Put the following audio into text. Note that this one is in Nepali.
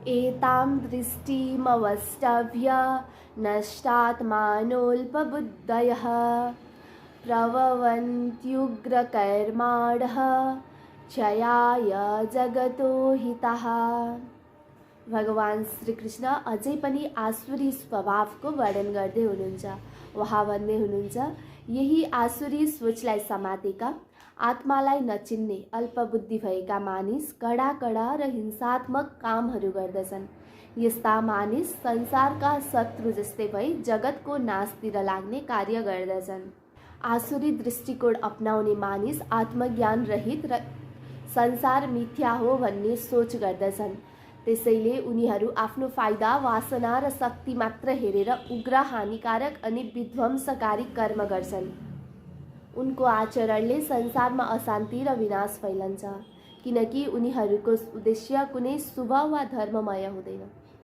एतां दृष्टिमवष्टभ्य नष्टात्मानोऽल्पबुद्धयः प्रभवन्त्युग्रकर्माणः क्षयाय जगतो हितः। भगवान श्री कृष्ण अझै पनि आसुरी स्वभावको वर्णन गर्दै हुनुहुन्छ। उहाँ भन्दै हुनुहुन्छ, यही आसुरी सोचलाई समातेका, आत्मालाई नचिन्ने अल्पबुद्धि भएका मानिस कडा कडा र हिंसात्मक कामहरू गर्दछन्। यस्ता मानिस संसारका शत्रु जस्तै भई जगतको नाशतिर लाग्ने कार्य गर्दछन्। आसुरी दृष्टिकोण अपनाउने मानिस आत्मज्ञान रहित र संसार मिथ्या हो भन्ने सोच गर्दछन्। त्यसैले उनीहरू आफ्नो फाइदा, वासना र शक्ति मात्र हेरेर उग्र, हानिकारक अनि विध्वंसकारी कर्म गर्छन्। उनको आचरणले संसारमा अशान्ति र विनाश फैलन्छ, किनकि उनीहरूको उद्देश्य कुनै शुभ वा धर्ममय हुँदैन।